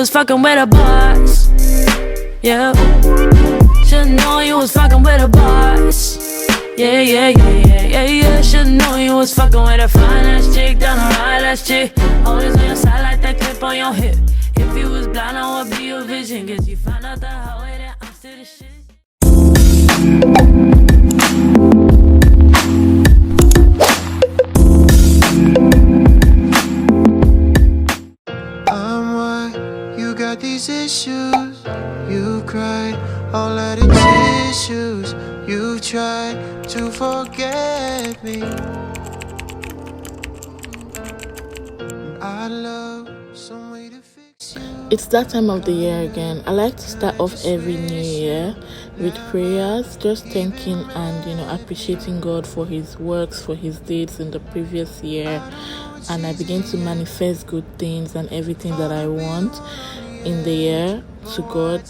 was fucking with a boss. Yeah. Should've known you was fucking with a boss. Yeah, yeah, yeah, yeah, yeah, yeah. Should've known you was fucking with a fine ass chick, down a ride ass chick. Always on your side like that clip on your hip. If you was blind, I would be your vision. Guess you found out the hard way that I'm still the shit. I'm why you got these issues. You cried all of the tissues. You tried to forget me. I love some way to fix you. It's that time of the year again. I like to start off every new year with prayers, just thanking and appreciating God for his works, for his deeds in the previous year. And I begin to manifest good things and everything that I want in the year to God.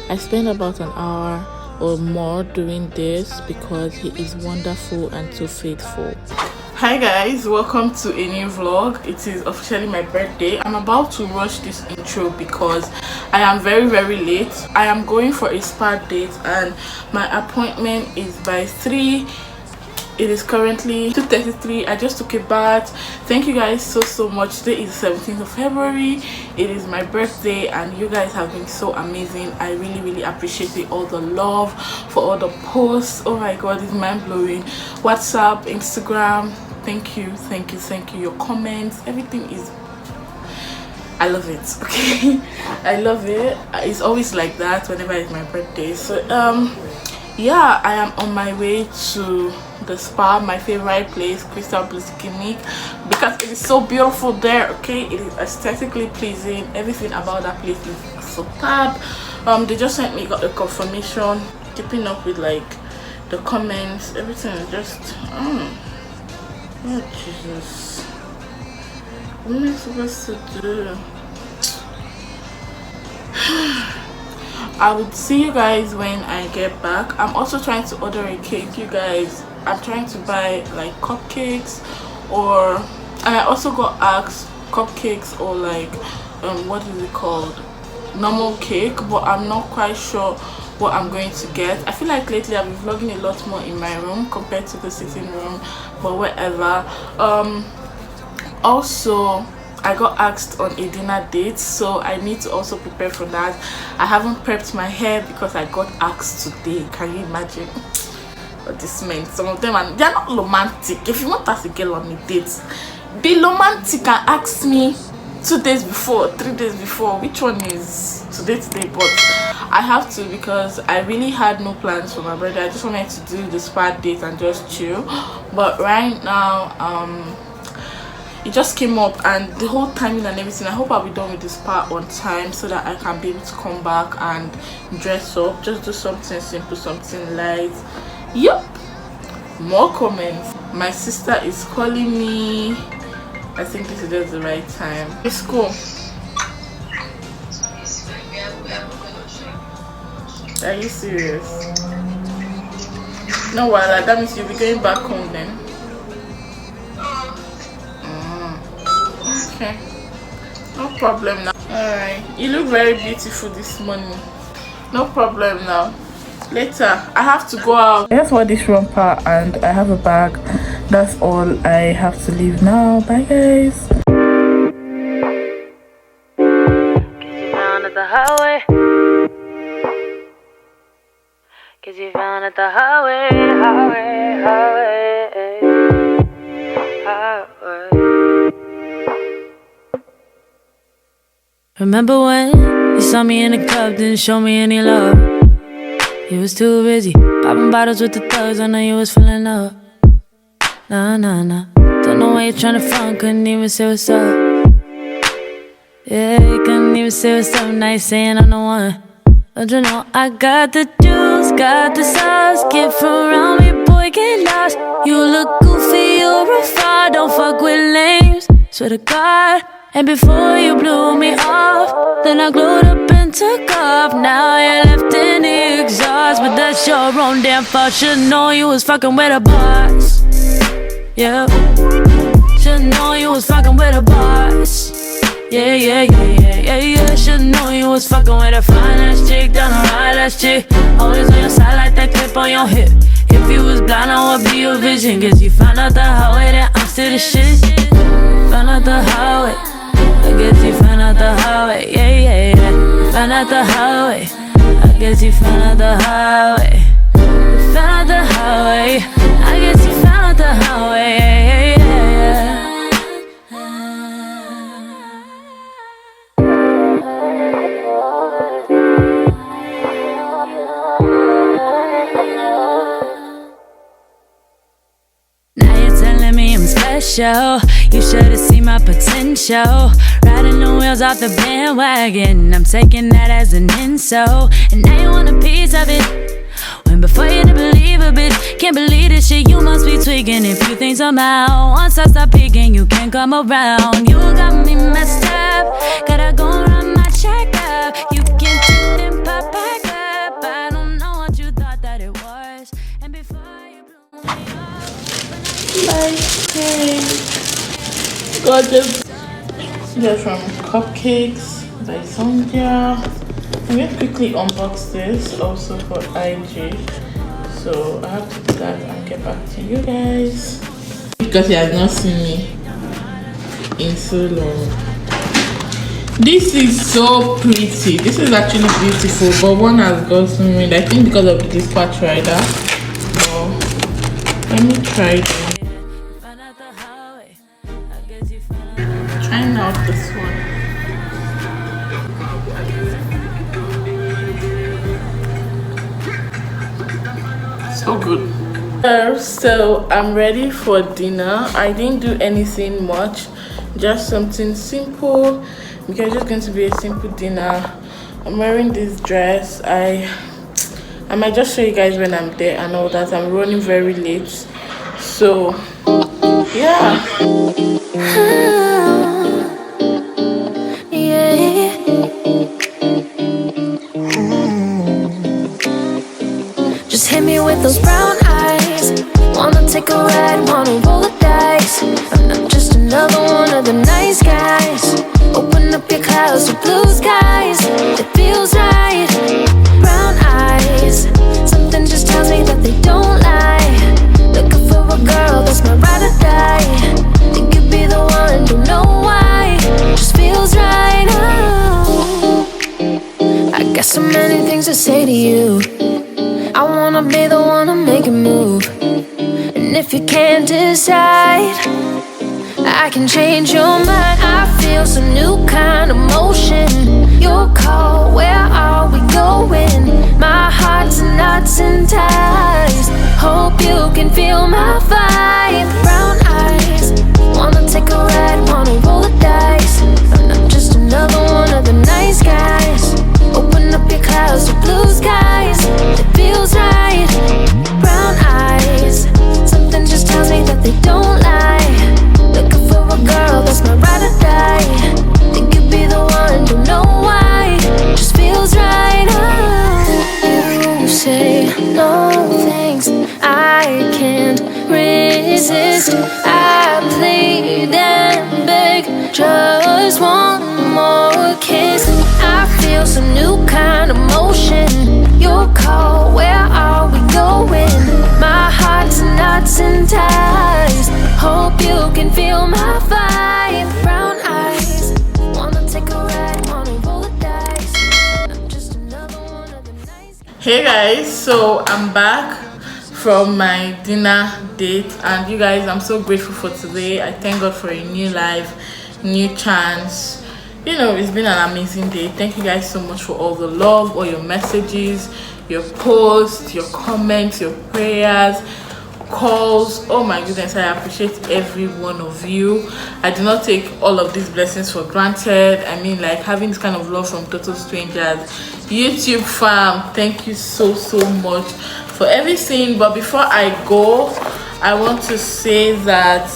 I spend about an hour or more doing this because he is wonderful and so faithful. Hi guys, welcome to a new vlog. It is officially my birthday. I'm about to rush this intro because I am very late. I am going for a spa date and my appointment is by 3. It is currently 2:33. I just took a bath. Thank you guys so much. Today is the 17th of February. It is my birthday and you guys have been so amazing. I really appreciate it. All the love, for all the posts. Oh my god, it's mind-blowing. WhatsApp, Instagram, thank you. Your comments, everything is, I love it. Okay. I love it. It's always like that whenever it's my birthday. So yeah, I am on my way to the spa, my favorite place, Crystal Bliss Clinic, because it is so beautiful there. Okay, it is aesthetically pleasing. Everything about that place is superb. They just sent me a confirmation, keeping up with like the comments, everything is just oh Jesus, what am I supposed to do? I would see you guys when I get back. I'm also trying to order a cake, you guys. I'm trying to buy like cupcakes, and I also got asked cupcakes or like what is it called, normal cake, but I'm not quite sure what I'm going to get. I feel like lately I've been vlogging a lot more in my room compared to the sitting room, but whatever. Also I got asked on a dinner date, so I need to also prepare for that. I haven't prepped my hair because I got asked today. Can you imagine what this meant? Some of them they're not romantic. If you want us to get on a date, be romantic and ask me 2 days before, 3 days before. Which one is today? But I have to because I really had no plans for my birthday. I just wanted to do the spa date and just chill. But right now it just came up and the whole timing and everything. I hope I'll be done with the spa on time so that I can be able to come back and dress up, just do something simple, something light. Yep, more comments. My sister is calling me. I think this is just the right time. It's cool. Are you serious? No, well, that means you'll be going back home then. Okay, no problem now. Alright, you look very beautiful this morning. No problem now. Later, I have to go out. I just wore this romper and I have a bag. That's all. I have to leave now. Bye guys. Cause you found at the highway. Remember when you saw me in the club, didn't show me any love? You was too busy popping bottles with the thugs. I know you was feeling up. Nah. Don't know why you're trying to front. Couldn't even say what's up. Yeah, you couldn't even say what's up. Now you're saying I'm the one. Don't you know I got the juice, got the sauce. Get from around me, boy, get lost. You look goofy, you're a fraud. Don't fuck with lames, swear to God. And before you blew me off, then I glued up and took off. Now you're left in the exhaust, but that's your own damn fault. Should've known you was fucking with a boss. Yeah, should've known you was fucking with a boss. Yeah. Should've was fucking with a fine ass chick, down a ride ass chick. Always on your side like that clip on your hip. If you was blind, I would be your vision. Guess you found out the highway that I'm still the shit. Found out the highway. I guess you found out the highway. Yeah, yeah, yeah. Found out the highway. I guess you found out the highway. You found out the highway. I guess you found out the highway. Yeah, yeah, yeah. Special. You should've seen my potential. Riding the wheels off the bandwagon. I'm taking that as an insult. And now you want a piece of it. When before you didn't believe a bit. Can't believe this shit, you must be tweaking. If you think somehow, once I stop peeking, you can't come around. You got me messed up. Gotta go run my checkup. You can tip and pop back up. I don't know what you thought that it was. And before you blew me off. Okay. Got this. They're from Cupcakes by Sandhya. I'm going to quickly unbox this also for IG. So I have to do that and get back to you guys. Because he has not seen me in so long. This is so pretty. This is actually beautiful, but one has gotten me. I think because of the dispatch rider. Let me try this. Trying out this one. So good. So I'm ready for dinner. I didn't do anything much, just something simple because it's just going to be a simple dinner. I'm wearing this dress. I might just show you guys when I'm there and all that. I'm running very late, so yeah. Just hit me with those brown eyes. Wanna take a ride, wanna roll the dice. I'm not just another one of the nice guys. Open up your clouds to blue skies. It feels right. Brown eyes. Something just tells me that they don't lie. Looking for a girl that's my ride or die. Think you'd be the one, don't know why. Just feels right. Oh, I got so many things to say to you. I wanna be the one to make a move. And if you can't decide, I can change your mind. I feel some new kind of motion. Your call, where are we going? My heart's in knots and ties. Hope you can feel my vibe. Brown eyes, wanna take a ride, wanna roll the dice. I'm not just another one of the nice guys. Open up your clouds to blue skies. It feels right. Brown eyes, something just tells me that they don't lie. Looking for a girl that's my ride or die. Think you'd be the one, don't know why. Just feels right. Oh, you say no thanks, I can't resist. I plead and beg, just one more kiss. I feel some new kind of motion. Your call, where are we going? My heart's in knots and ties. Hope you can feel my vibe. Brown eyes, wanna take a ride, wanna roll the dice. I'm just another one of the nice. Hey guys, so I'm back from my dinner date, and you guys, I'm so grateful for today. I thank God for a new life, new chance. You know, it's been an amazing day. Thank you guys so much for all the love, all your messages, your posts, your comments, your prayers, calls. Oh my goodness, I appreciate every one of you. I do not take all of these blessings for granted. I mean, like having this kind of love from total strangers. YouTube fam, thank you so much for everything. But before I go, I want to say that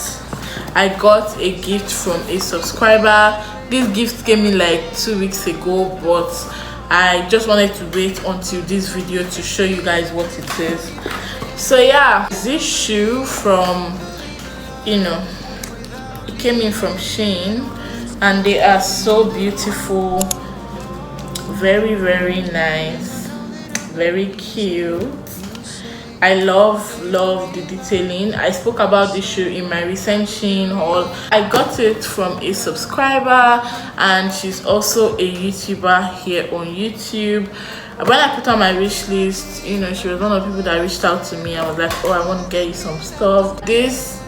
I got a gift from a subscriber. This gift came in like 2 weeks ago, but I just wanted to wait until this video to show you guys what it is. So yeah, this shoe from, you know, it came in from Shein, and they are so beautiful, Very, very nice, very cute. I love the detailing. I spoke about this shoe in my recent Shein haul. I got it from a subscriber, and she's also a YouTuber here on YouTube. When I put on my wish list, you know, she was one of the people that reached out to me. I was like, oh, I want to get you some stuff. This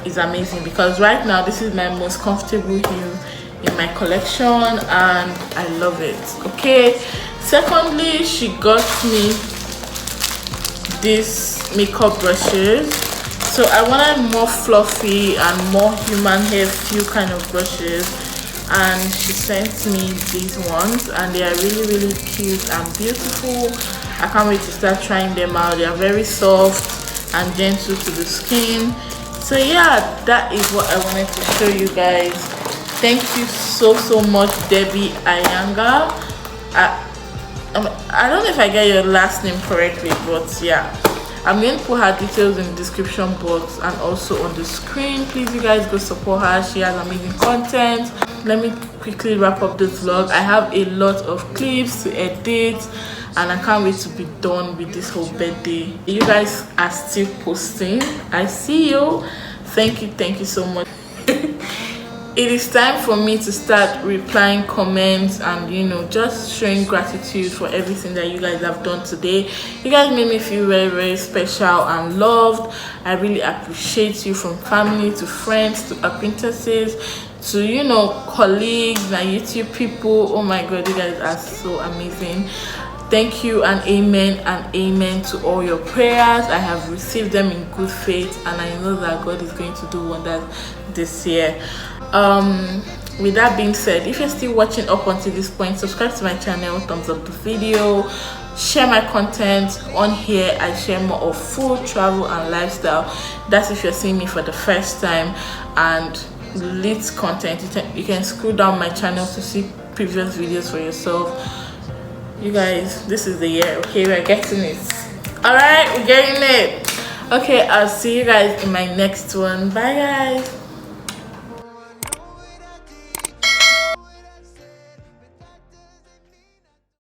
is amazing because right now this is my most comfortable heel in my collection, and I love it. Okay, secondly, she got me these makeup brushes. So I wanted more fluffy and more human hair feel kind of brushes, and she sent me these ones, and they are really cute and beautiful. I can't wait to start trying them out. They are very soft and gentle to the skin. So yeah, that is what I wanted to show you guys. Thank you so much, Dheebi Ayangha. I don't know if I get your last name correctly, but yeah, I'm going to put her details in the description box and also on the screen. Please, you guys, go support her. She has amazing content. Let me quickly wrap up this vlog. I have a lot of clips to edit, and I can't wait to be done with this whole birthday. You guys are still posting. I see you. Thank you so much. It is time for me to start replying comments and, you know, just showing gratitude for everything that you guys have done today. You guys made me feel very special and loved. I really appreciate you, from family to friends to acquaintances to, you know, colleagues and YouTube people. Oh my god, you guys are so amazing. Thank you, and amen to all your prayers. I have received them in good faith, and I know that God is going to do wonders this year. With that being said, if you're still watching up until this point, subscribe to my channel, thumbs up the video, share my content. On here I share more of food, travel and lifestyle. That's if you're seeing me for the first time. And lit content, you can scroll down my channel to see previous videos for yourself. You guys, this is the year. Okay, we're getting it. All right, we're getting it. Okay, I'll see you guys in my next one. Bye guys.